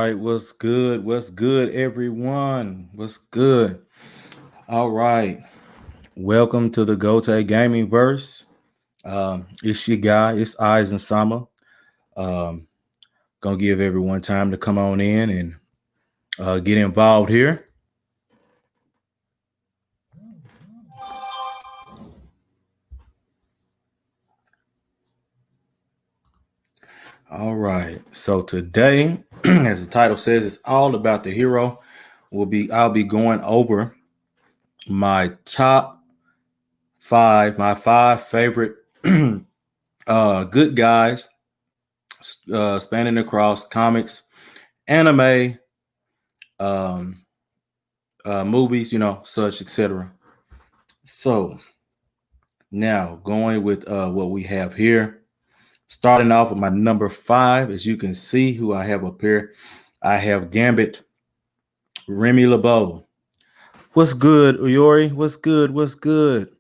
right, what's good? What's good, everyone? What's good? All right, welcome to the Gote Gaming Verse. It's your guy, it's Eyes and Summer. Um, gonna give everyone time to come on in and get involved here. All right, so today, as the title says, it's all about the hero. I'll be going over my top five, my five favorite good guys spanning across comics, anime, um, movies, such, etc. So now going with what we have here, starting off with my number five, as you can see who I have up here, I have Gambit, Remy LeBeau. What's good, Uyori? What's good? What's good?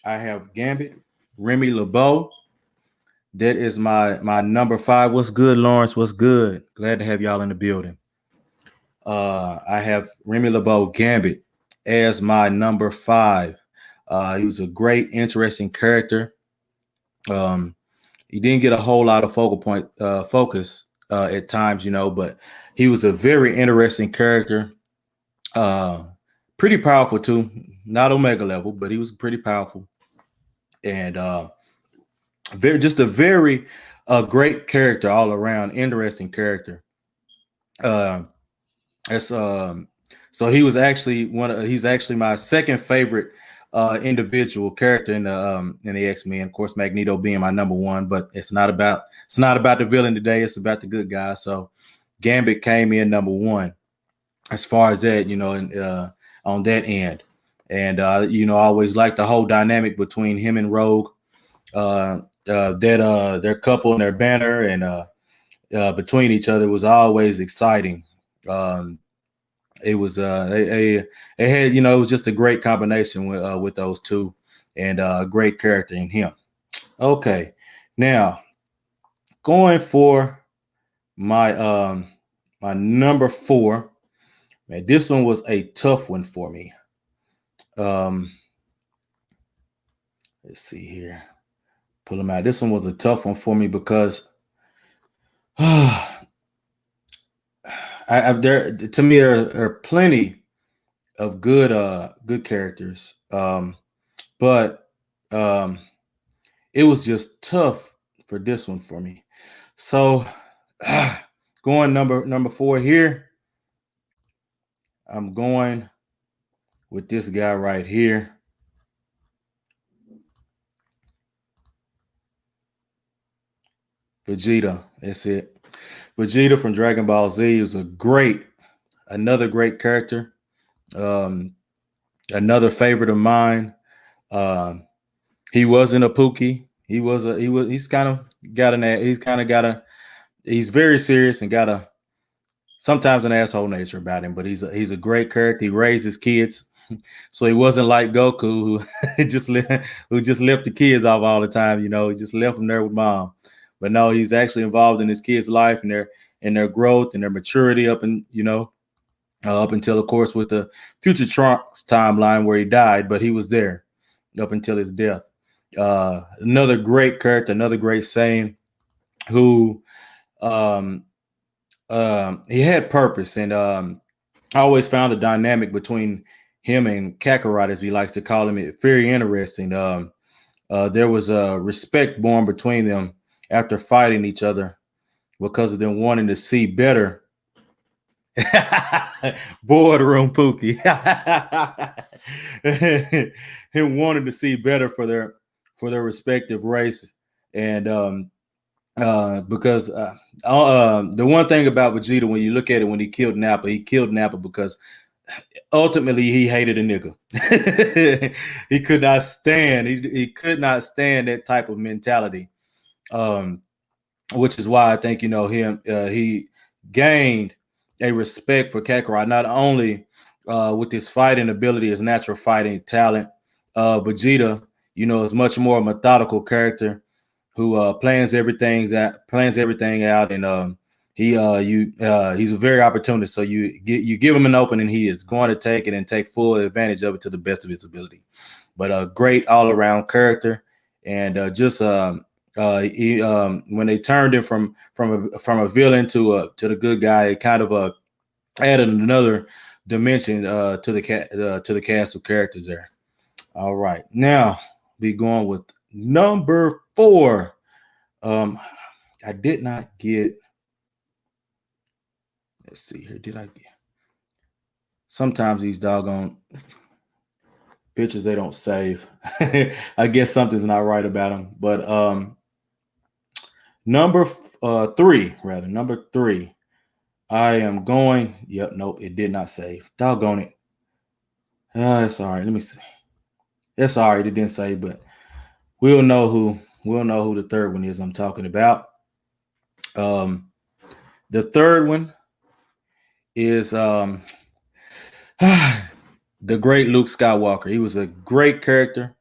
I have Gambit, Remy LeBeau. That is my number five. What's good, Lawrence? What's good? Glad to have y'all in the building. I have Remy LeBeau Gambit as my number five. He was a great, interesting character. He didn't get a whole lot of focus at times, but he was a very interesting character. Pretty powerful too. Not Omega level, but he was pretty powerful. And just a very great character all around, interesting character. Uh, That's so he's actually my second favorite individual character in the X-Men. Of course, Magneto being my number one, but it's not about the villain today. It's about the good guy. So Gambit came in number one as far as that, on that end. And I always like the whole dynamic between him and Rogue. Their couple and their banner and between each other was always exciting. It was it had it was just a great combination with those two, and a great character in him. Okay, now going for my number four. Man, this one was a tough one for me. Um, let's see here, pull them out. This one was a tough one for me because there to me there are plenty of good characters, but um, it was just tough for this one for me. So going number four here, I'm going with this guy right here. Vegeta. That's it. Vegeta from Dragon Ball Z was another great character. Another favorite of mine. He wasn't a Pookie. He's very serious and got a sometimes an asshole nature about him, but he's a great character. He raised his kids. So he wasn't like Goku who just left the kids off all the time, he just left them there with mom. But no, he's actually involved in his kids' life and their growth and their maturity up until, of course, with the Future Trunks timeline where he died, but he was there up until his death. Another great character, another great Saiyan who he had purpose, and I always found the dynamic between him and Kakarot, as he likes to call him, very interesting. There was a respect born between them after fighting each other because of them wanting to see better. Boardroom Pookie. Him wanting to see better for their respective race, and because the one thing about Vegeta, when you look at it, when he killed Nappa because ultimately he hated a nigga. He could not stand. He could not stand that type of mentality, which is why I think he gained a respect for Kakarot, not only with his fighting ability, his natural fighting talent. Vegeta, is much more a methodical character who plans everything out and He's a very opportunist. So you give him an opening, he is going to take it and take full advantage of it to the best of his ability. But a great all around character, and when they turned him from a villain to the good guy, it kind of added another dimension to the cast of characters there. All right, now be going with number 4. I did not get. Let's see here. Did I get? Sometimes these doggone pictures they don't save. I guess something's not right about them. But number 3, rather number 3. I am going. Yep, nope, it did not save. Doggone it. It's all right. Let me see. It's all right. It didn't save, but we'll know who the third one is I'm talking about. The third one is the great Luke Skywalker. He was a great character.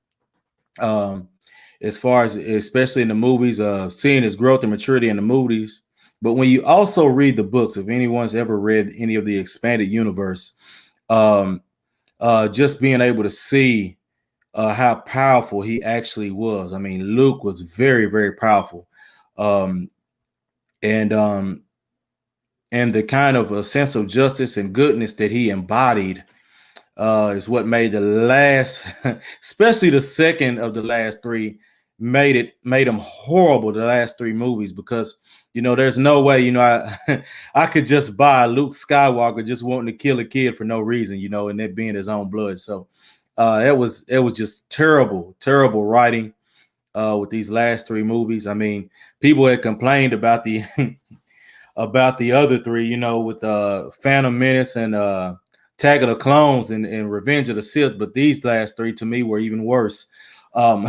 As far as especially in the movies, seeing his growth and maturity in the movies. But when you also read the books, if anyone's ever read any of the expanded universe, just being able to see how powerful he actually was. I mean, Luke was very, very powerful. And the kind of a sense of justice and goodness that he embodied is what made the last, especially the second of the last 3, made them horrible. The last 3 movies, because there's no way I could just buy Luke Skywalker just wanting to kill a kid for no reason, and it being his own blood. So it was just terrible writing with these last 3 movies. I mean, people had complained about the about the other 3, with Phantom Menace and Attack of the Clones and Revenge of the Sith, but these last 3 to me were even worse. But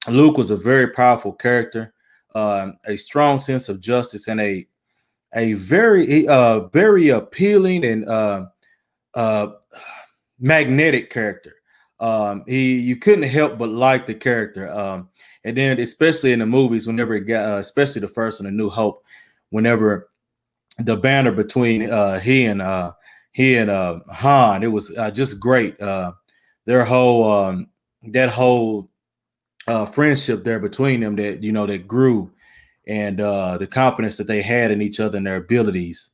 Luke was a very powerful character, a strong sense of justice, and a very very appealing and magnetic character. You couldn't help but like the character. And then especially in the movies, whenever it got, especially the first one, A New Hope, whenever the banner between he and Han, it was just great. Their whole that whole friendship there between them that that grew, and the confidence that they had in each other and their abilities.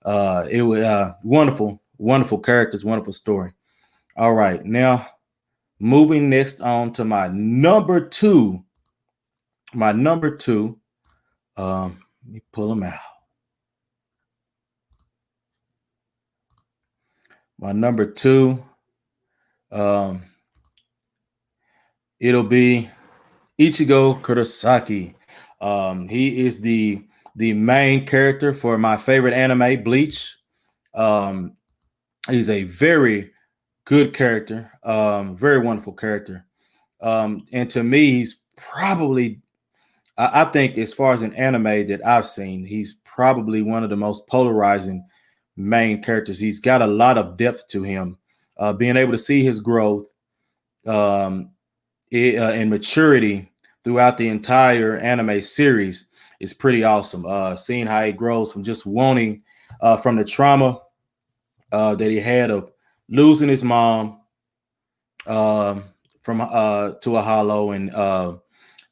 It was wonderful characters, wonderful story. All right, now moving next on to my number 2. My number 2. Let me pull them out. My number 2. It'll be Ichigo Kurosaki. He is the main character for my favorite anime, Bleach. He's a very good character, very wonderful character. And to me, he's probably, I think, as far as an anime that I've seen, he's probably one of the most polarizing main characters. He's got a lot of depth to him. Being able to see his growth and maturity throughout the entire anime series is pretty awesome. Seeing how he grows from just wanting, from the trauma that he had of losing his mom from to a hollow, and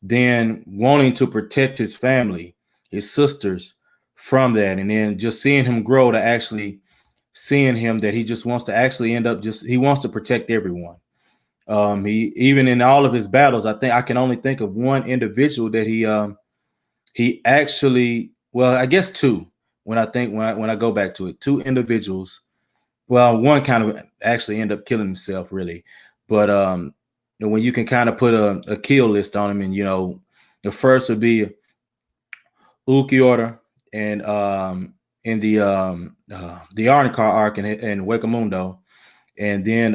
then wanting to protect his family, his sisters, from that, and then just seeing him grow to actually seeing him that he just wants to actually end up he wants to protect everyone. He, even in all of his battles, I think I can only think of one individual that he actually, well, I guess 2. When I go back to it, 2 individuals. Well, one kind of actually ended up killing himself, really. But when you can kind of put a kill list on him, and the first would be Ukiora, and in the Arnica arc in Wakamundo, and then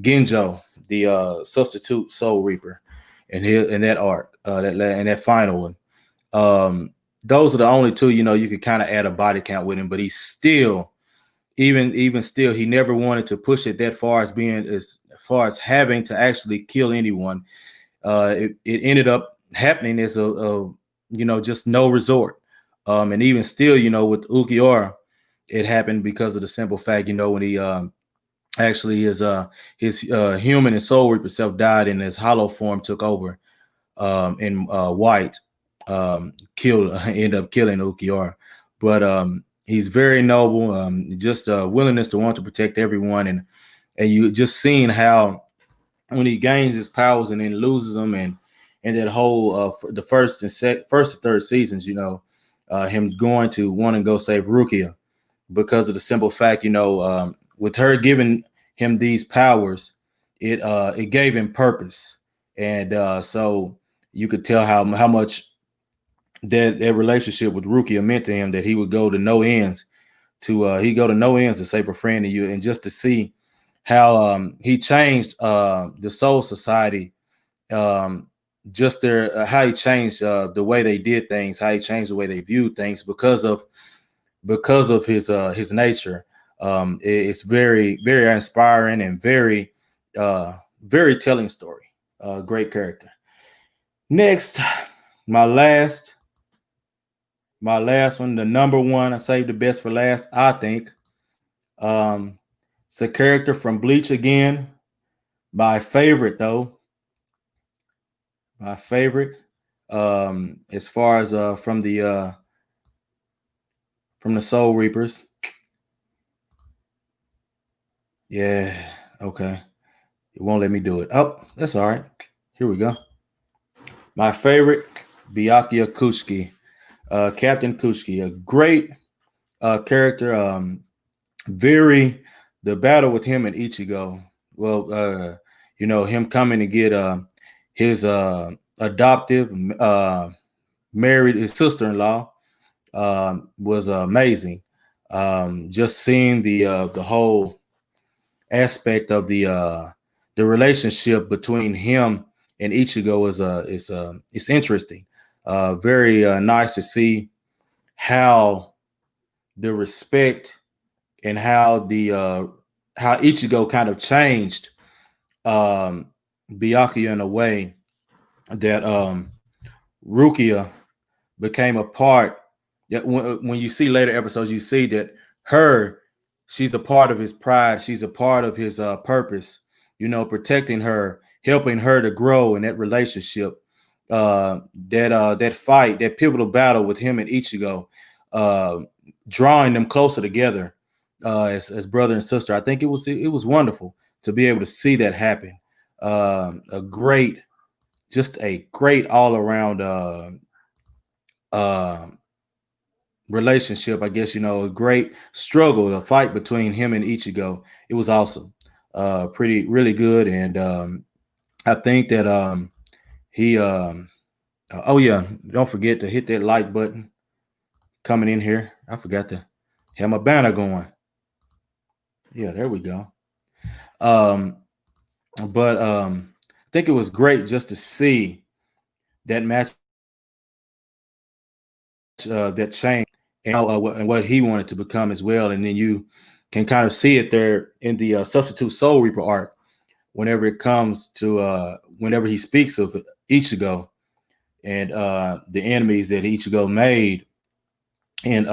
Genjo, the substitute Soul Reaper, and in that arc, that final one. Those are the only 2. You could kind of add a body count with him, but he's still, even still, he never wanted to push it that far as far as having to actually kill anyone. It ended up happening as just no resort. And even still, with Ukiora, it happened because of the simple fact, when he actually his human and soul reaper self died and his hollow form took over, and White killed ended up killing Ukiora. But he's very noble, just willingness to want to protect everyone, and you just seeing how when he gains his powers and then loses them, and that whole the first and third seasons, him going to want to go save Rukia because of the simple fact, with her giving him these powers, it gave him purpose, and so you could tell how much that relationship with Rukia meant to him, that he would go to no ends to save a friend of you, and just to see how he changed the Soul Society, um, just their how he changed the way they did things, how he changed the way they viewed things because of his nature. It's very very inspiring and very telling story. Great character. Next, my last one, the number one. I saved the best for last. I think it's a character from Bleach again. My favorite though. My favorite. As far as from the Soul Reapers. Yeah. Okay. It won't let me do it. Oh, that's all right. Here we go. My favorite, Byakuya Kuchiki. Captain Kuchiki, a great character. Very the battle with him and Ichigo. Well, him coming to get his adoptive married his sister-in-law was amazing. Just seeing the whole aspect of the relationship between him and Ichigo is it's interesting. Very nice to see how the respect and how Ichigo kind of changed Byakuya in a way that Rukia became a part. That when you see later episodes, you see that she's a part of his pride. She's a part of his purpose. Protecting her, helping her to grow in that relationship. That fight, that pivotal battle with him and Ichigo, drawing them closer together as brother and sister. I think it was wonderful to be able to see that happen. Just a great all around uh, relationship. I guess a great struggle, a fight between him and Ichigo. It was awesome, pretty really good, and I think that he. Oh yeah, don't forget to hit that like button. Coming in here, I forgot to have my banner going. Yeah, there we go. Um, but I think it was great just to see that match, that change, and what he wanted to become as well. And then you can kind of see it there in the Substitute Soul Reaper arc whenever it comes to whenever he speaks of Ichigo and the enemies that Ichigo made, and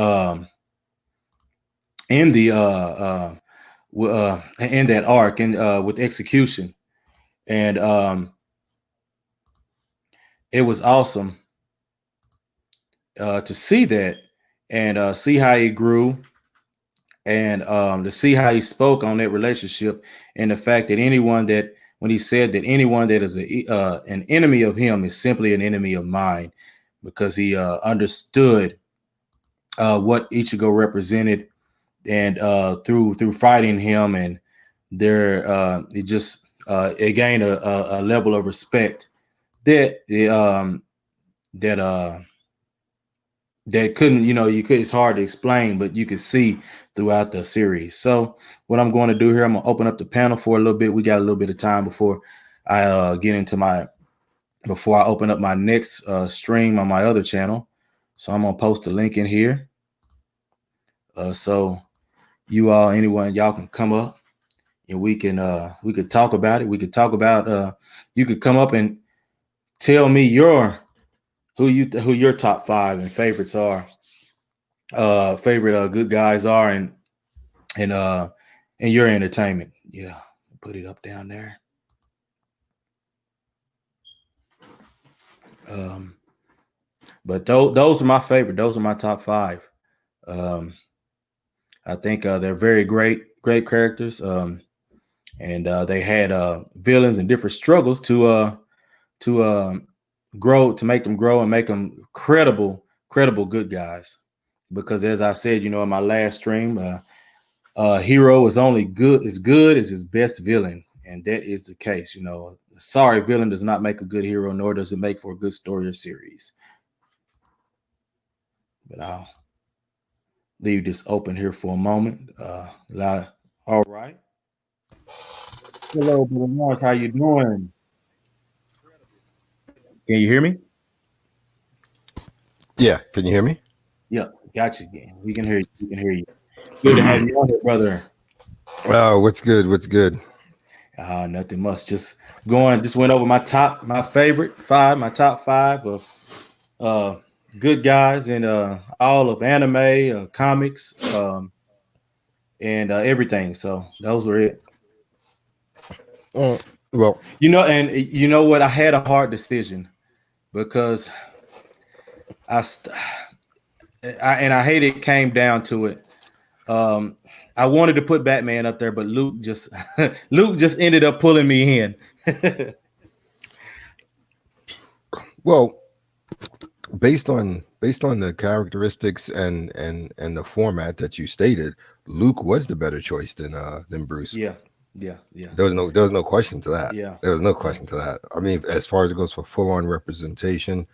in the in that arc, and with execution, and it was awesome to see that, and see how he grew, and to see how he spoke on that relationship, and the fact that when he said that anyone that is an enemy of him is simply an enemy of mine, because he understood what Ichigo represented, and through fighting him, and it gained a level of respect that that that couldn't, it's hard to explain, but you could see throughout the series. So what I'm going to do here, I'm going to open up the panel for a little bit. We got a little bit of time before I before I open up my next stream on my other channel. So I'm going to post a link in here. So anyone, y'all can come up, and we could talk about it. We could talk about you could come up and tell me your who your top five and favorites are, favorite good guys are, and in your entertainment. Yeah, put it up down there. Um, but those are my favorite. Those are my top five. Um, I think they're very great characters. And they had villains and different struggles to grow, to make them grow and make them credible good guys. Because as I said, in my last stream, hero is only good as his best villain, and that is the case. A sorry villain does not make a good hero, nor does it make for a good story or series. But I'll leave this open here for a moment. All right. Hello, Brother Morris. How you doing? Can you hear me? Yeah, can you hear me? Yep, got you again. We can hear you. We can hear you. Good to have you on here, brother. Oh, what's good? What's good? Nothing much. Just went over my favorite five, my top five of uh good guys in all of anime, comics, and everything. So those were it. Uh, well, And you know what? I had a hard decision because I, st- I hate it came down to it. Um, I wanted to put Batman up there, but Luke just Luke just ended up pulling me in. well, based on the characteristics and the format that you stated, Luke was the better choice than Bruce. Yeah, yeah, yeah, There was no question to that. yeah, There was no yeah, question to that. I mean, as far as it goes for full on representation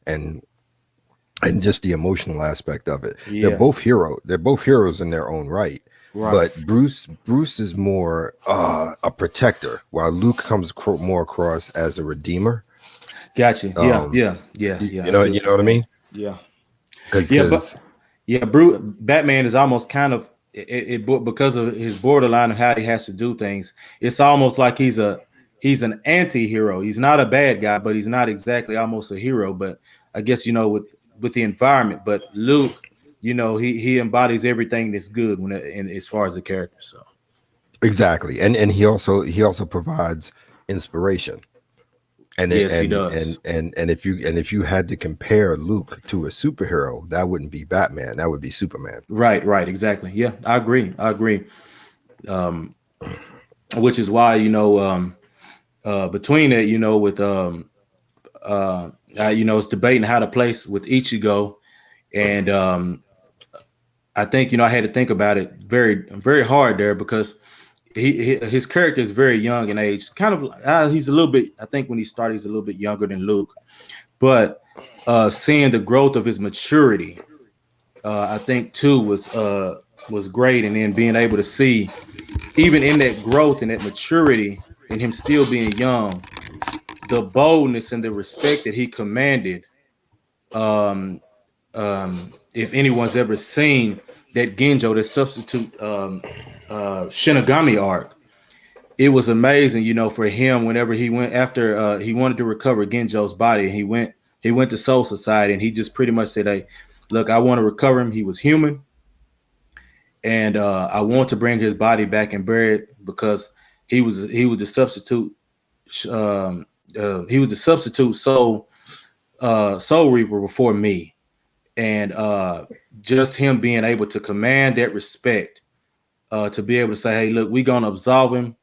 and and just the emotional aspect of it, they're yeah. both hero. They're both heroes in their own right. Right. But Bruce is more a protector, while Luke comes more across as a redeemer. Gotcha. Yeah, Um, yeah, yeah, you, yeah. you I know, see you what you're know what I saying. mean? Yeah, Because yeah, but because yeah, Batman is almost kind of because of his borderline of how he has to do things. It's almost like he's an anti-hero. He's not a bad guy, but he's not exactly almost a hero. But I guess with the environment. But Luke, he embodies everything that's good as far as the character. So exactly, and he also provides inspiration. And it, yes, he does. and if you had to compare Luke to a superhero, that wouldn't be Batman. That would be Superman. Right, right, exactly. Yeah, I agree. I agree. Um, which is why between it, with it's debating how to place with Ichigo, and I think I had to think about it very very hard there because his character is very young in age. Kind of, he's a little bit. I think when he started, he's a little bit younger than Luke, but seeing the growth of his maturity, I think too was great, and then being able to see even in that growth and that maturity, and him still being young, the boldness and the respect that he commanded. Um, if anyone's ever seen that Genjo, that substitute Shinigami arc, it was amazing, for him whenever he went after he wanted to recover Genjo's body, and he went to Soul Society, and he just pretty much said, "Hey, look, I want to recover him. He was human, and I want to bring his body back and bury it because he was the substitute he was the substitute soul reaper before me, and just him being able to command that respect, to be able to say, hey, look, we're gonna absolve him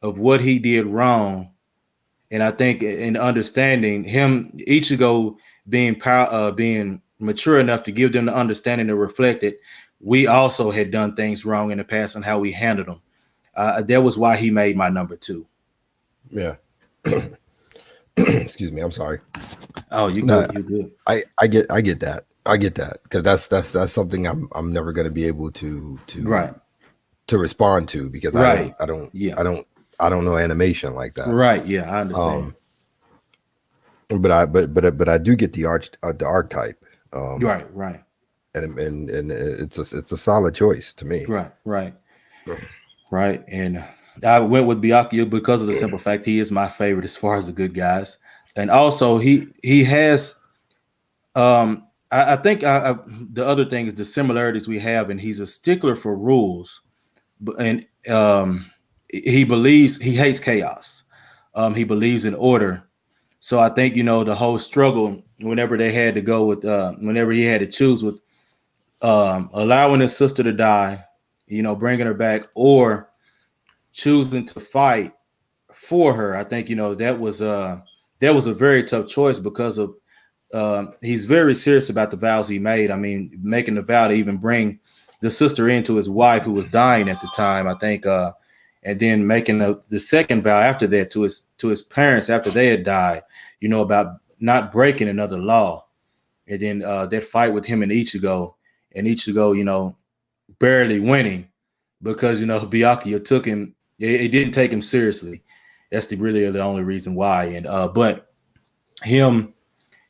of what he did wrong. And I think in understanding him, Ichigo being mature enough to give them the understanding to reflect it, we also had done things wrong in the past and how we handled them. That was why he made my number two. Yeah. Excuse me. I'm sorry. Oh, you No, good? You good? I get that. I get that because that's something I'm never going to be able Right, to respond to because I don't right. I don't Yeah, I don't I don't know animation like that. right. Yeah, I understand. Um, but I do get the archetype. Right, right, And it's a solid choice to me. right, right, right. And I went with Byakuya because of the simple fact he is my favorite as far as the good guys, and also he has I think the other thing is the similarities we have, and he's a stickler for rules, and he hates chaos. He believes in order. So I think the whole struggle whenever they had to go with whenever he had to choose with allowing his sister to die, bringing her back, or choosing to fight for her. I think that was a very tough choice because of he's very serious about the vows he made. I mean, making the vow to even bring the sister into his wife who was dying at the time. I think, and then making the second vow after that to his parents after they had died. About not breaking another law, and then that fight with him and Ichigo, barely winning because Byakuya took him. It didn't take him seriously. That's really the only reason why. And but him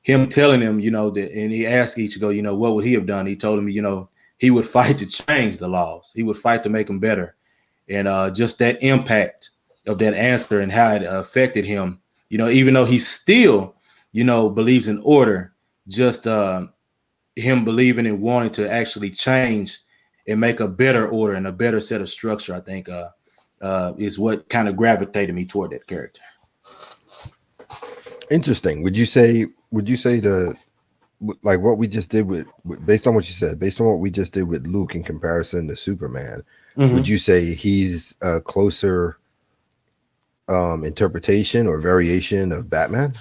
him telling him, that, and he asked Ichigo, what would he have done? He told him, he would fight to change the laws. He would fight to make them better. And just that impact of that answer and how it affected him, even though he still, believes in order, just him believing and wanting to actually change and make a better order and a better set of structure, I think is what kind of gravitated me toward that character. Interesting. Would you say the like what we just did based on what you said, based on what we just did with Luke in comparison to Superman, would Mm-hmm. you say he's a closer interpretation or variation of Batman?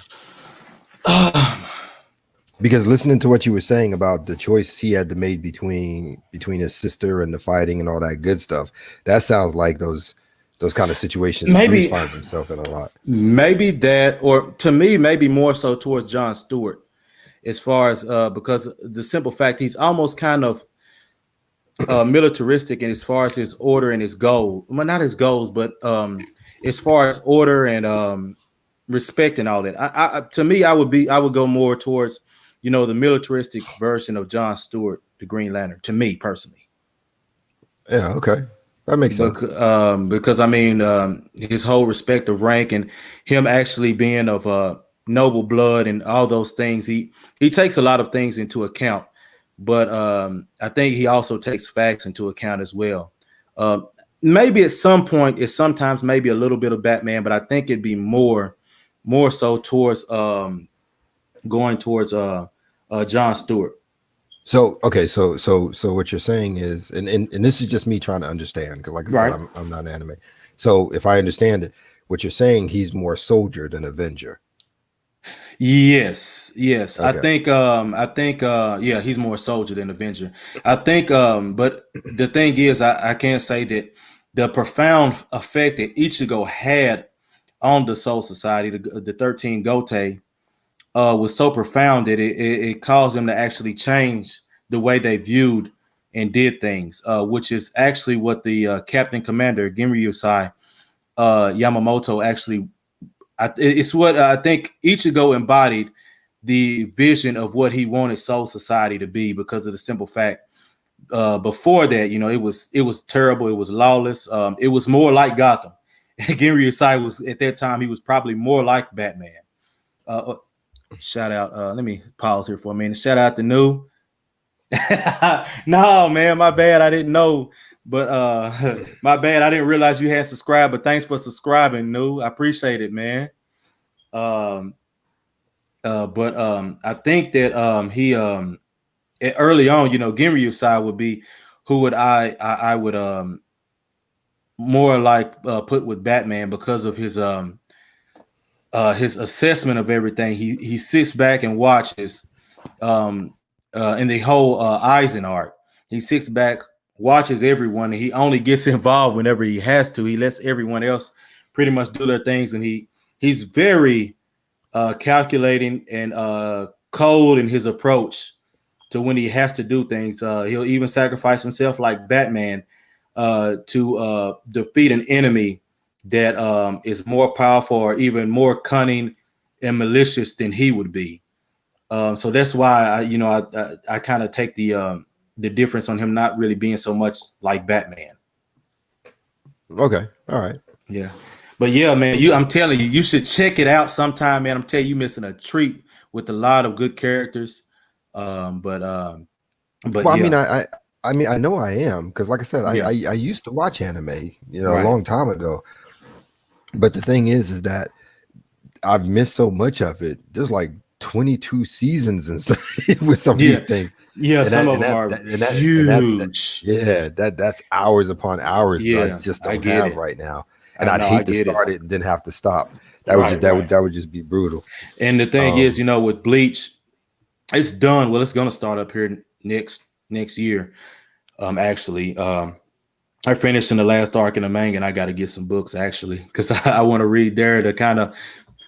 Because listening to what you were saying about the choice he had to make between his sister and the fighting and all that good stuff, that sounds like those kind of situations Bruce maybe finds himself in a lot. maybe that, or to me, maybe more so towards John Stewart, as far as because the simple fact he's almost kind of militaristic in as far as his order and his goal. Well, not his goals, but as far as order and respect and all that. To me, I would go more towards the militaristic version of John Stewart, the Green Lantern. To me personally. Yeah, okay. That makes sense. Because I mean, his whole respect of rank and him actually being of noble blood and all those things, he takes a lot of things into account. But I think he also takes facts into account as well. Uh, Maybe at some point, it's sometimes maybe a little bit of Batman, but I think it'd be more so towards going towards John Stewart. So okay, so what you're saying is, and this is just me trying to understand, because like I said, Right. I'm not anime. So if I understand it, what you're saying, he's more soldier than Avenger. Yes, yes. Okay. I think yeah, he's more soldier than Avenger. I think but the thing is I can't say that the profound effect that Ichigo had on the Soul Society, the 13 Gote, was so profound that it caused them to actually change the way they viewed and did things, which is actually what the Captain Commander Ginryusai Yamamoto actually it's what I think Ichigo embodied the vision of what he wanted Soul Society to be because of the simple fact before that, it was terrible, it was lawless, it was more like Gotham. Genry Asai was at that time he was probably more like Batman. Uh, Shout out, let me pause here for a minute. Shout out to New. No, man, my bad. I didn't know, but my bad. I didn't realize you had subscribed. But thanks for subscribing, New. I appreciate it, man. Um, but I think that he early on, Ginryu side would be who would I would more like put with Batman because of his assessment of everything. He sits back and watches um in the whole Eisen arc. He sits back, watches everyone, and he only gets involved whenever he has to. He lets everyone else pretty much do their things, and he's very calculating and cold in his approach to when he has to do things. He'll even sacrifice himself like Batman to defeat an enemy that is more powerful or even more cunning and malicious than he would be. So that's why I kind of take the difference on him not really being so much like Batman. Okay. All right. Yeah. But yeah, man, I'm telling you, you should check it out sometime, man. I'm telling you, you're missing a treat with a lot of good characters. But Well, yeah, I mean, I know I am because, like I said, yeah, I used to watch anime, a right, long time ago. But the thing is that I've missed so much of it. There's like 22 seasons and stuff with some of yeah, these things, yeah. and Some that of and them that, are that and that's that. huge. Yeah, that's hours upon hours that I Yeah, just I don't get have it. right now, and I I'd know, I hate to get it. start it and then have to stop. Right, right. That would just be brutal. And the thing is, Um, with Bleach, it's done. Well, it's gonna start up here next year. Actually, I finished in the last arc in the manga, and I got to get some books actually because I want to read there to kind of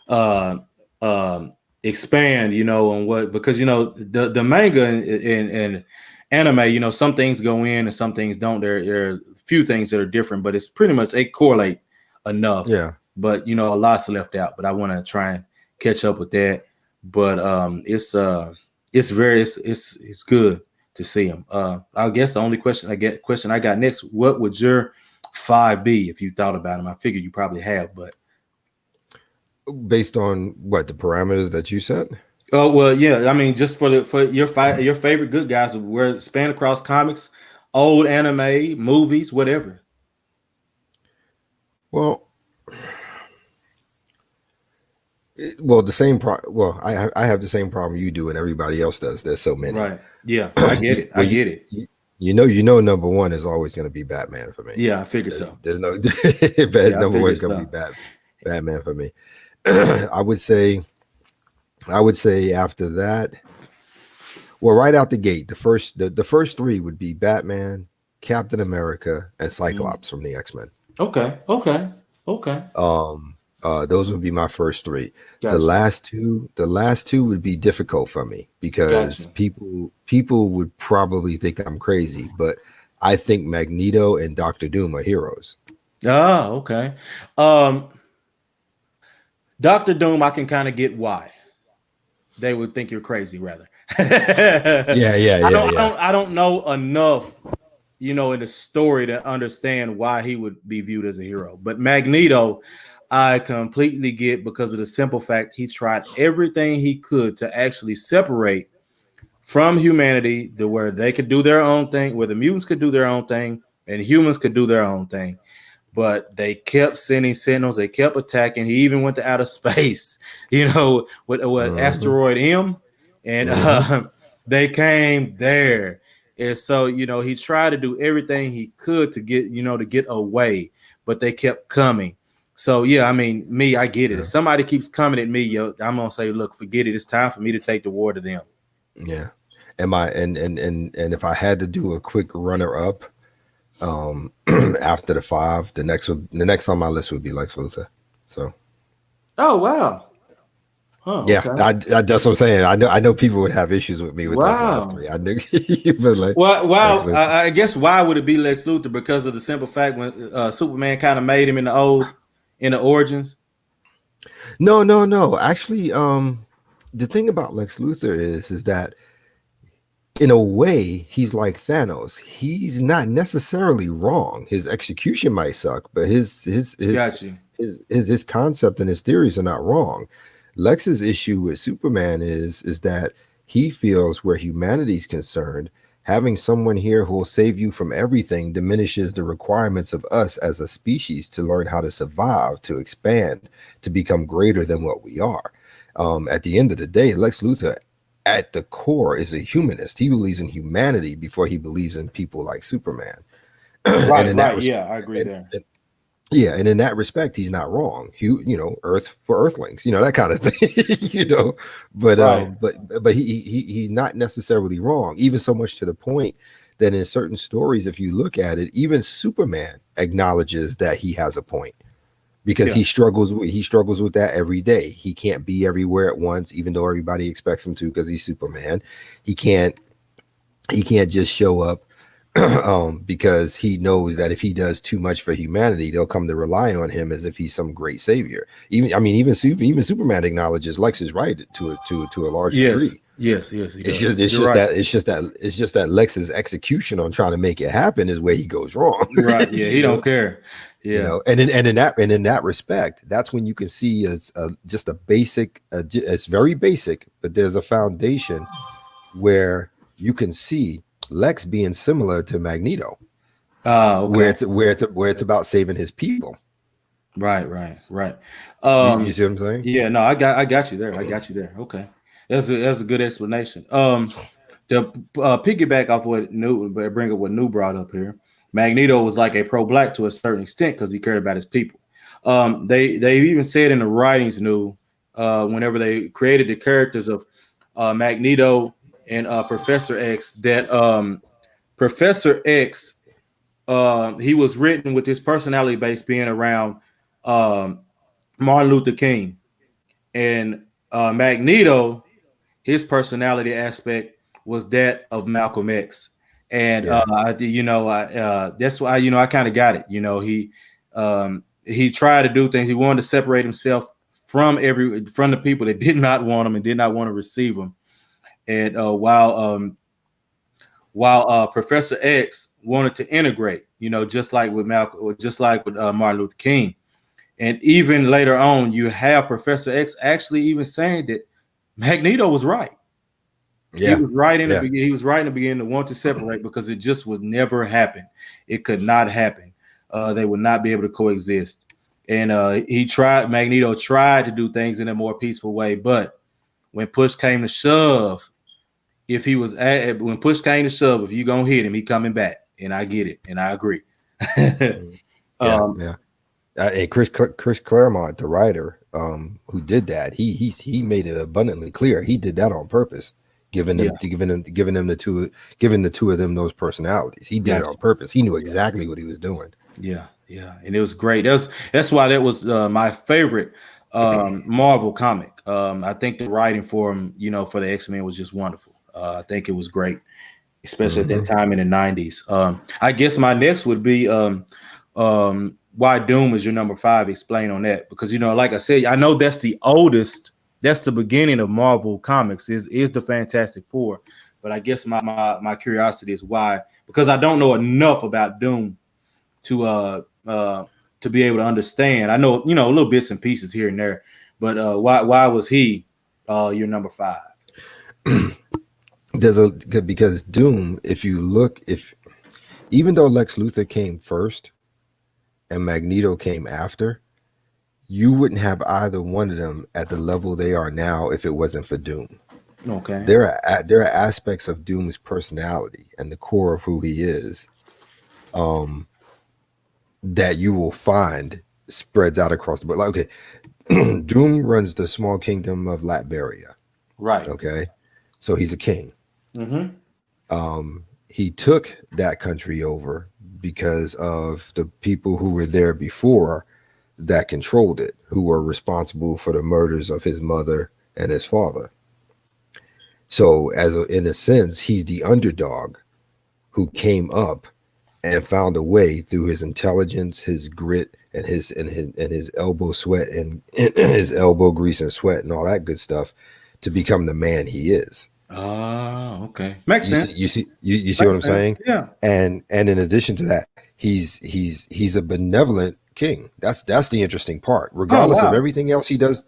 uh, expand, on what because the manga and anime, some things go in and some things don't. There are a few things that are different, but it's pretty much they correlate enough. yeah. But a lot's left out. But I want to try and catch up with that. But it's very it's good to see them. I guess the only question I got next: what would your five be if you thought about them? I figured you probably have, but Based on what the parameters that you set. oh well, yeah. I mean, just for your favorite good guys, where span across comics, old anime, movies, whatever. Well, well, the same well, I have the same problem you do and everybody else does. There's so many. Right. Yeah, I get it. I Well, get it. number one is always going to be Batman for me. Yeah, I figure so. There's no Yeah, I number one figure is going to be so. Batman for me. I would say after that, well, right out the gate, the first three would be Batman, Captain America, and Mm. Cyclops from the X-Men. Okay. Okay. Okay. Those would be my first three. Gotcha. The last two would be difficult for me because Gotcha. people would probably think I'm crazy, but I think Magneto and Doctor Doom are heroes. Ah, okay. Um, Doctor Doom, I can kind of get why they would think you're crazy. Rather, Yeah, yeah, I yeah, don't. I yeah. don't. I don't know enough in the story to understand why he would be viewed as a hero. But Magneto, I completely get because of the simple fact he tried everything he could to actually separate from humanity to where they could do their own thing, where the mutants could do their own thing and humans could do their own thing. But they kept sending sentinels, they kept attacking. He even went to outer space, with Hmm. asteroid M, and Hmm. they came there. And so, he tried to do everything he could to get away, but they kept coming. So yeah, I mean, me, I get it. If Yeah, somebody keeps coming at me, I'm gonna say, look, forget it. It's time for me to take the war to them. yeah. And if I had to do a quick runner up, after the five, the next on my list would be Lex Luthor. So Oh wow. Huh, yeah, okay. that's what I'm saying. I know people would have issues with me with those last Wow. three. I knew, but like Well, Lex wow. Luthor. I guess why would it be Lex Luthor? Because of the simple fact when Superman kind of made him in the origins. No, no, no. Actually, the thing about Lex Luthor is that in a way he's like Thanos. He's not necessarily wrong. His execution might suck, but Got you. his concept and his theories are not wrong. Lex's issue with Superman is that he feels where humanity's concerned, having someone here who will save you from everything diminishes the requirements of us as a species to learn how to survive, to expand, to become greater than what we are. At the end of the day, Lex Luthor at the core is a humanist. He believes in humanity before he believes in people like Superman. and Right, in that right. res- Yeah, I agree there. and yeah, and in that respect, he's not wrong. Earth for Earthlings, that kind of thing, But Right. he's not necessarily wrong. Even so much to the point that in certain stories, if you look at it, even Superman acknowledges that he has a point because Yeah. he struggles with that every day. He can't be everywhere at once, even though everybody expects him to because he's Superman. He can't he can't just show up because he knows that if he does too much for humanity, they'll come to rely on him as if he's some great savior. Even Superman acknowledges Lex is right to a large Yes. degree. Yes. Yes. He It's does. just it's You're just right. that it's just that Lex's execution on trying to make it happen is where he goes wrong. Right. Yeah. He you know, don't care. Yeah. and in that respect, that's when you can see as just a basic, it's very basic, but there's a foundation where you can see Lex being similar to Magneto, Okay. where it's about saving his people. Right, right, right. You see what I'm saying? Yeah, no, I got you there. I got you there. Okay. That's a good explanation. To piggyback off what New, but bring up what New brought up here, Magneto was like a pro-black to a certain extent because he cared about his people. They even said in the writings, New, whenever they created the characters of Magneto and Professor X, that Professor X, he was written with his personality base being around um, Martin Luther King, and Magneto, his personality aspect was that of Malcolm X. And Yeah. that's why I kind of got it. He tried to do things. He wanted to separate himself from the people that did not want him and did not want to receive him. And while Professor X wanted to integrate, just like with Malcolm, or just like with Martin Luther King. And even later on, you have Professor X actually even saying that Magneto was right. He Yeah. was right in the Yeah. beginning. He was right in the beginning to want to separate because it just would never happen. It could not happen. They would not be able to coexist. And Magneto tried to do things in a more peaceful way. But when push came to shove, when push came to shove, if you gonna hit him, he coming back. And I get it, and I agree. Mhm. Yeah. um, Yeah. And Chris Claremont, the writer, who did that, he made it abundantly clear he did that on purpose, yeah, giving the two of them those personalities. He did it on gotcha. purpose. He knew Yeah. exactly what he was doing. Yeah, yeah, and it was great. That's why that was my favorite Marvel comic. I think the writing for him, for the X-Men was just wonderful. I think it was great, especially at that Hmm. time in the '90s. I guess my next would be why Doom is your number five. Explain on that because like I said, I know that's the oldest. That's the beginning of Marvel comics. Is the Fantastic Four, but I guess my curiosity is why because I don't know enough about Doom to to be able to understand. I know little bits and pieces here and there, but why was he your number five? Because Doom, if you look, if even though Lex Luthor came first and Magneto came after, you wouldn't have either one of them at the level they are now if it wasn't for Doom. Okay. There are aspects of Doom's personality and the core of who he is, um, that you will find spreads out across the board. Like, okay, Doom runs the small kingdom of Latveria. Right. Okay, so he's a king. Mm-hmm. He took that country over because of the people who were there before that controlled it, who were responsible for the murders of his mother and his father. So, in a sense, he's the underdog who came up and found a way through his intelligence, his grit, and his elbow sweat and his elbow grease and sweat and all that good stuff to become the man he is. Okay. Makes sense. You see what Makes I'm sense. saying? Yeah. And in addition to that, he's a benevolent king. That's the interesting part. Oh wow. Regardless of everything else he does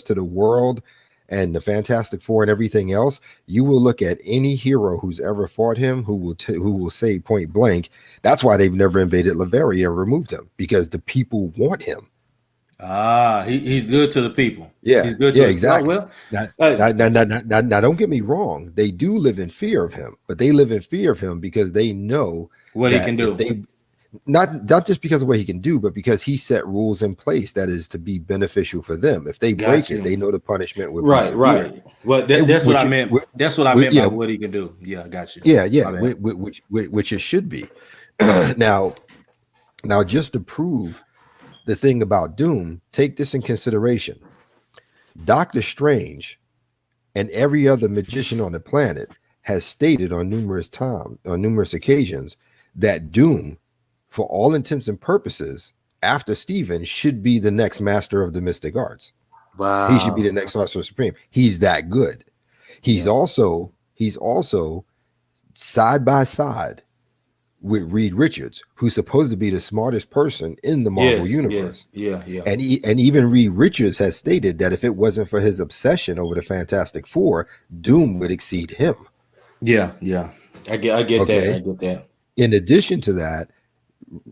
to the world and the Fantastic Four and everything else, you will look at any hero who's ever fought him who will say point blank, that's why they've never invaded Latveria and removed him, because the people want him. He's good to the people. Yeah, He's good yeah, to us. Oh exactly. well. Now, Uh, now, don't get me wrong. They do live in fear of him, but they live in fear of him because they know what he that can if do. they not just because of what he can do, but because he set rules in place that is to be beneficial for them. If they break Got it, you. they know the punishment would be Right. severe. Right. Well, that's what I Which, meant. That's what I meant by yeah, what he can do. Yeah. I got you. yeah, My yeah, bad. which it should be. now, now, just to prove the thing about Doom, take this in consideration. Doctor Strange and every other magician on the planet has stated on numerous occasions, that Doom, for all intents and purposes, after Steven, should be the next master of the mystic arts. He should be the Wow. next Sorcerer Supreme. He's that good. Yeah. He's also side by side with Reed Richards, who's supposed to be the smartest person in the Marvel Yes, yes, universe. yeah, yeah, And even Reed Richards has stated that if it wasn't for his obsession over the Fantastic Four, Doom would exceed him. yeah, yeah. I get that. I Okay. get that. In addition to that,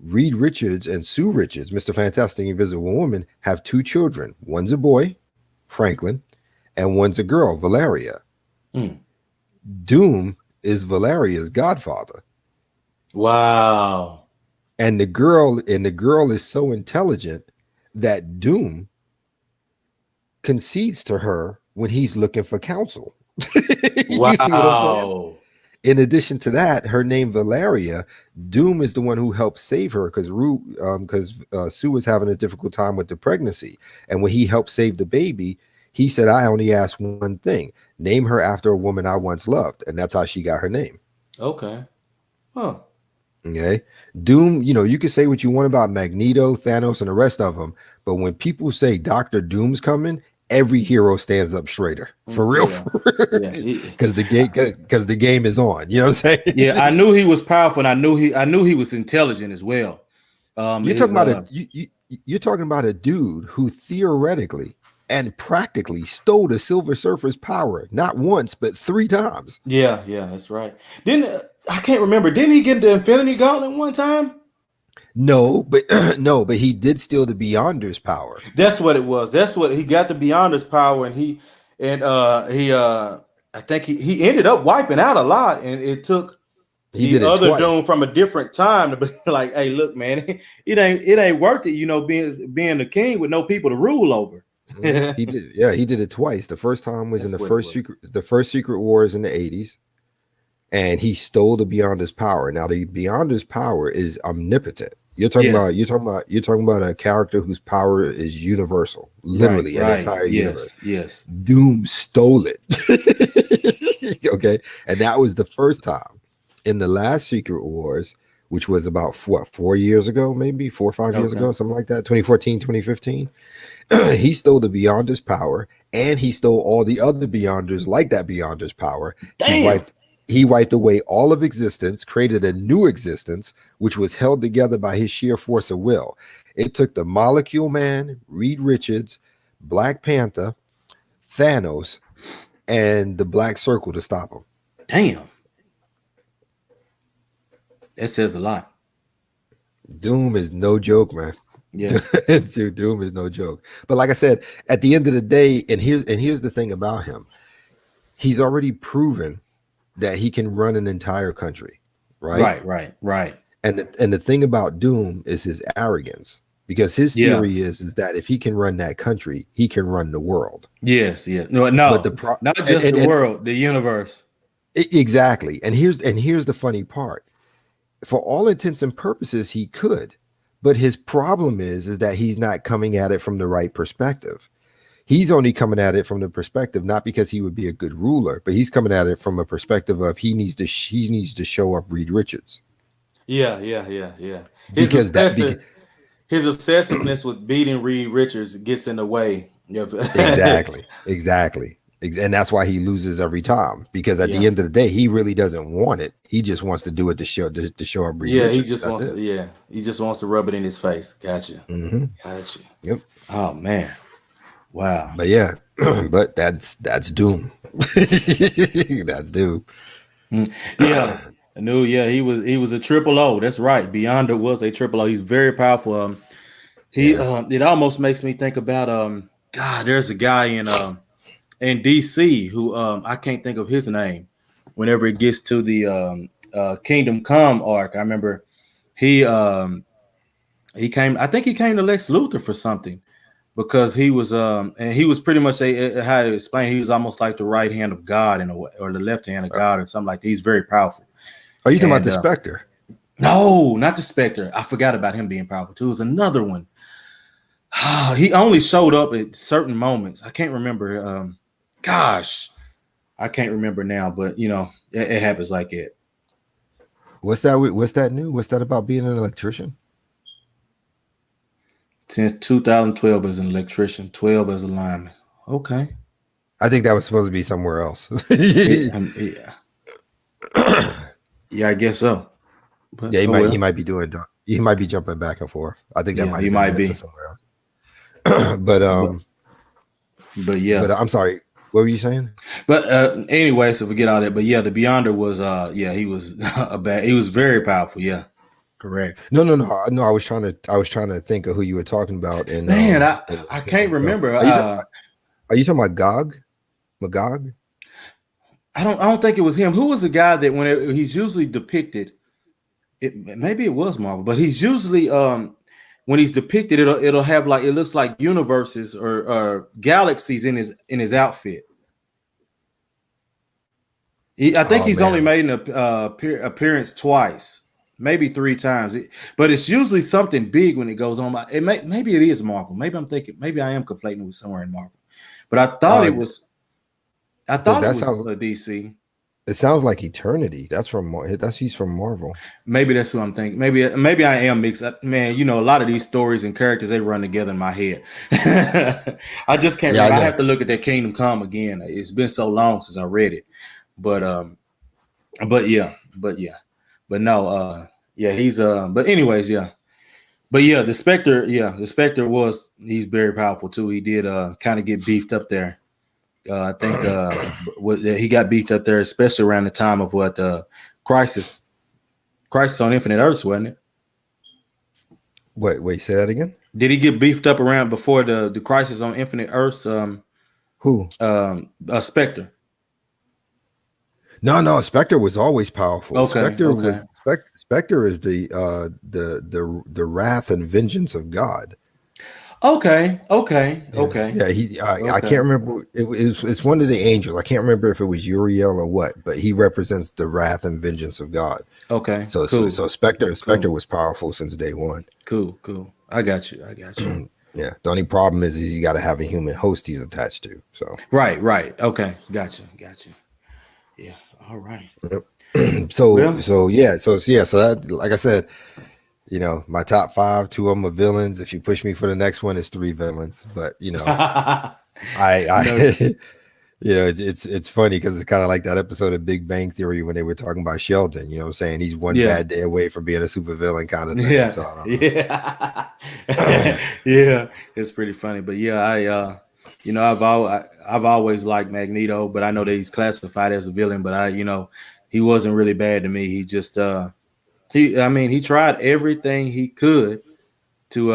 Reed Richards and Sue Richards, Mr. Fantastic Invisible Woman, have two children. One's a boy, Franklin, and one's a girl, Valeria. Mm. Doom is Valeria's godfather. Wow. And the girl is so intelligent that Doom concedes to her when he's looking for counsel. You see what I'm saying? Wow. In addition to that, her name Valeria, Doom is the one who helped save her because Sue was having a difficult time with the pregnancy, and when he helped save the baby, he said, "I only ask one thing: name her after a woman I once loved," and that's how she got her name. Okay. Huh. Okay. Doom, you can say what you want about Magneto, Thanos, and the rest of them, but when people say Doctor Doom's coming, every hero stands up straighter. For real, Yeah. for real. Yeah. Because the game is on. You know what I'm Yeah. saying? I knew he was powerful, and I knew he was intelligent as well. You're His talking about you're talking about a dude who theoretically and practically stole the Silver Surfer's power not once but three times. Yeah, yeah, that's right. Didn't I can't remember. Didn't he get the Infinity Gauntlet one time? No, but no, but he did steal the Beyonder's power. That's what it was. That's what he got the Beyonder's power, and he I think he ended up wiping out a lot, and it took He the did it other Doom twice. from a different time to be like, hey, look, man, it ain't worth it, being the king with no people to rule over. He did, yeah, he did it twice. The first time was in That's what it was. the first Secret Wars in the 80s, and he stole the Beyonder's power. Now the Beyonder's power is omnipotent. Yes. You're talking about a character whose power is universal, Right, literally an right. entire universe. Yes, yes. Doom stole it. Okay. And that was the first time. In the last Secret Wars, which was about 4 years ago, maybe 4 or 5 years Okay. ago, something like that, 2014, 2015. He stole the Beyonder's power, and he stole all the other Beyonders like that Beyonder's power. He Damn. wiped he wiped away all of existence, created a new existence, which was held together by his sheer force of will. It took the Molecule Man, Reed Richards, Black Panther, Thanos, and the Black Circle to stop him. Damn. That says a lot. Doom is no joke, man. Yeah. Dude, Doom is no joke. But like I said, at the end of the day, and here's the thing about him, he's already proven that he can run an entire country, right? Right, right, right. And the thing about Doom is his arrogance, because his Yeah. theory is that if he can run that country, he can run the world. Yes, yes. No, But no. the pro Not just the and world, the universe. exactly. And here's the funny part. For all intents and purposes, he could, but his problem is that he's not coming at it from the right perspective. He's only coming at it from the perspective not because he would be a good ruler, but he's coming at it from a perspective of he needs to show up Reed Richards, Yeah, yeah, yeah, yeah. His because that obsessive his obsessiveness with beating Reed Richards gets in the way. exactly, and that's why he loses every time, because at Yeah. the end of the day he really doesn't want it. He just wants to do it to show up Reed Yeah, he Richards. just That's wants it. to, yeah. He just wants to rub it in his face. Gotcha. Hmm. Gotcha. Yep. Oh man. Wow. But yeah, but that's Doom. That's Doom. Mm. Yeah. I knew, yeah, he was a triple O. That's right. Beyonder was a triple O. He's very powerful. He Yeah. it almost makes me think about God, there's a guy in DC who I can't think of his name. Whenever it gets to the Kingdom Come arc, I remember he he came. I think he came to Lex Luthor for something because he was and he was pretty much how to explain. He was almost like the right hand of God in a way, or the left hand of God, or something like that. He's very powerful. Are you talking about And the Spectre? no, not the Spectre. I forgot about him being powerful too. It was another one. He only showed up at certain moments. I can't remember. Gosh, I can't remember now, but it happens like it. What's that new? What's that about being an electrician? Since 2012 as an electrician, 12 as a lineman. Okay. I think that was supposed to be somewhere else. Yeah, yeah, I guess so. But Yeah, oh he well. might be doing he might be jumping back and forth. I think that Yeah, might he have been might meant for be. somewhere else. But yeah. But I'm sorry. What were you saying? But anyway, so forget all that. But yeah, the Beyonder was yeah, he was he was very powerful. Yeah, correct. No. I was trying to think of who you were talking about Man, in I in can't the show. remember. Are you talking about Gog? Magog? I don't think it was him. Who was the guy that he's usually depicted? Maybe it was Marvel, but he's usually when he's depicted, it'll have like it looks like universes or galaxies in his outfit. I think Oh he's only man. made an appearance twice, maybe three times. But it's usually something big when it goes on. Maybe it is Marvel. Maybe I'm thinking. Maybe I am conflating with somewhere in Marvel. But I thought Uh it was. I because thought it that was sounds DC. it sounds like Eternity. That's he's from Marvel. Maybe that's who I'm thinking. Maybe I am mixed up. Man, you know, a lot of these stories and characters they run together in my head. I just can't Yeah, I remember. I know. have to look at that Kingdom Come again. It's been so long since I read it. But but yeah. But no, yeah, he's but anyways, yeah. But yeah, the Spectre he's very powerful too. He did kind of get beefed up there. I think he got beefed up there, especially around the time of what Crisis Crisis on Infinite Earths, wasn't it? Wait, say that again? Did he get beefed up around before the Crisis on Infinite Earths? Who? Spectre. No, Spectre was always powerful. Okay, okay, Spectre is the wrath and vengeance of God. Yeah, okay, yeah. I can't okay, remember. It's one of the angels. I can't remember if it was Uriel or what, but he represents the wrath and vengeance of God. okay. Cool, So Spectre cool, was powerful since day one. cool. I got you. I got you. Yeah. The only problem is you got to have a human host he's attached to. So Right. Okay, got you. Yeah. All right. Well, so that, like I said, my top five, two of them are villains. If you push me for the next one, it's three villains. But no. I it's funny because it's kind of like that episode of Big Bang Theory when they were talking about Sheldon. You know what I'm saying? He's one Yeah. bad day away from being a super villain kind of thing. Yeah. So I don't Yeah. know. Yeah. It's pretty funny, but yeah, I've always liked Magneto, but I know that he's classified as a villain. But he wasn't really bad to me. He just he tried everything he could to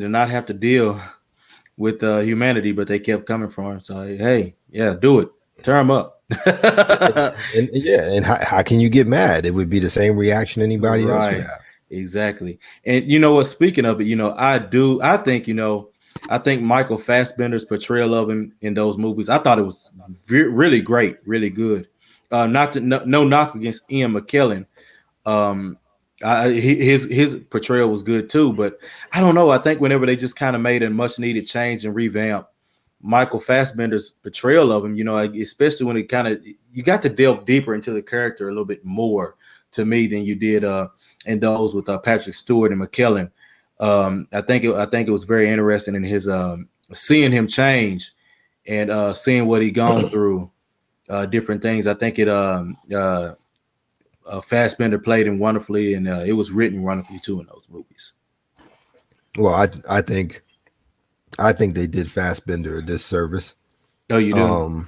not have to deal with humanity, but they kept coming for him. So hey, yeah, do it, tear him up. And yeah, and how can you get mad? It would be the same reaction anybody else would Right. have. Exactly. And you know what? Speaking of it, I think Michael Fassbender's portrayal of him in those movies, I thought it was really great, really good. Not to no knock against Ian McKellen. Um, his portrayal was good too, but I don't know. I think whenever they just kind of made a much needed change and revamp Michael Fassbender's portrayal of him, like, especially when it kind of you got to delve deeper into the character a little bit more to me than you did in those with Patrick Stewart and McKellen. I think it was very interesting in his seeing him change and seeing what he gone through, different things. I think Fassbender played him wonderfully, and it was written wonderfully too in those movies. Well, I think they did Fassbender a disservice. Oh, you do?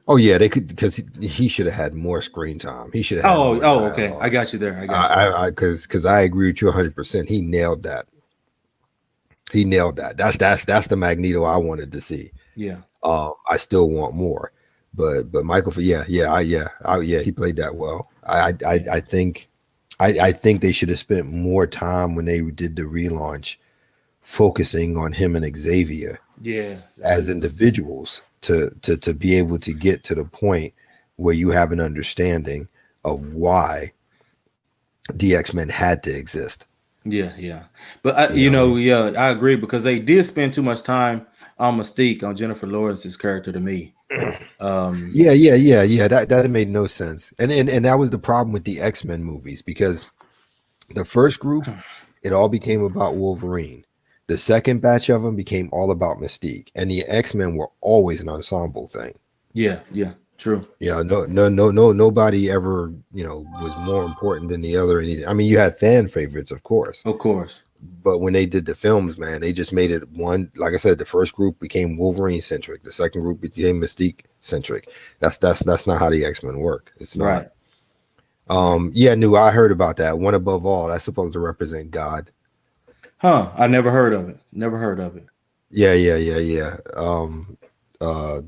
Oh yeah, they could because he should have had more screen time. He should have had more Okay. I dialogue. got you there. I got you there. Because I agree with you 100%. He nailed that. He nailed that. That's the Magneto I wanted to see. Yeah. I still want more, but Michael, yeah, he played that well. I think they should have spent more time when they did the relaunch focusing on him and Xavier Yeah. as individuals to be able to get to the point where you have an understanding of why the X-Men had to exist. Yeah. But I, You know, yeah, I agree because they did spend too much time on Mystique, on Jennifer Lawrence's character to me. yeah. That made no sense, and that was the problem with the X-Men movies because the first group, it all became about Wolverine. The second batch of them became all about Mystique, and the X-Men were always an ensemble thing. Yeah. True. Yeah, nobody ever, was more important than the other. I mean, you had fan favorites, of course, Of course. but when they did the films, man, they just made it one. Like I said, the first group became Wolverine centric. The second group became Mystique centric. That's not how the X-Men work. It's not. Right. Right. Yeah, new. I heard about that. One above all. That's supposed to represent God. Huh. I never heard of it. Never heard of it. Yeah. Uh,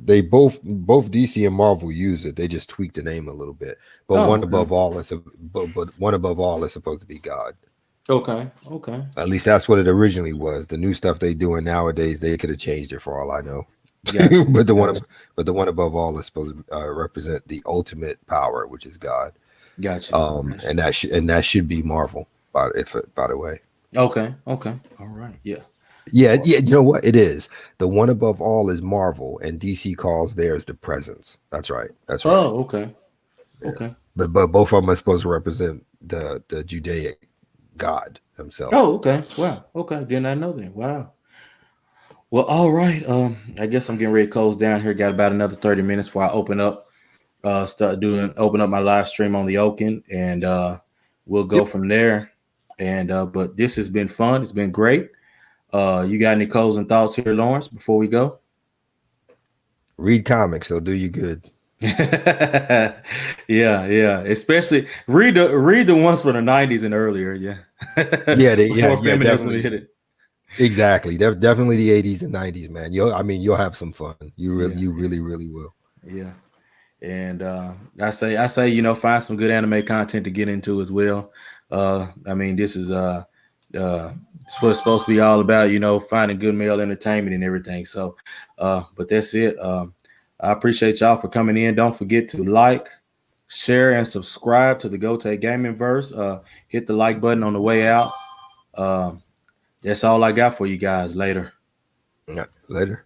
they both DC and Marvel use it. They just tweak the name a little bit. But Oh, one okay. above all is but one above all is supposed to be God. Okay. Okay. At least that's what it originally was. The new stuff they doing nowadays, they could have changed it for all I know. Gotcha. but the one Gotcha. but the one above all is supposed to represent the ultimate power, which is God. Gotcha. Gotcha. And that should be Marvel. By the way. Okay. Okay. All right. Yeah. Yeah. You know what? It is. The one above all is Marvel, and DC calls theirs the presence. That's right. That's right. Oh, okay. Yeah. Okay. But both of them are supposed to represent the Judaic God himself. Oh, okay. Wow. Okay. Did not know that. Wow. Well, all right. I guess I'm getting ready to close down here. Got about another 30 minutes before I open up my live stream on the Oaken, and we'll go Yep. from there. And but this has been fun. It's been great. You got any closing thoughts here, Lawrence, before we go? Read comics; they'll do you good. Yeah, yeah. Especially read the ones from the '90s and earlier. Yeah, Yeah, before feminism definitely, hit it. exactly. Definitely the '80s and '90s, man. You'll have some fun. Yeah, You really, really will. yeah. And I say, find some good anime content to get into as well. I mean, it's what it's supposed to be all about, finding good male entertainment and everything. So, but that's it. I appreciate y'all for coming in. Don't forget to like, share, and subscribe to the Gote Gaming Verse. Hit the like button on the way out. Um, that's all I got for you guys. Later. Yeah, later.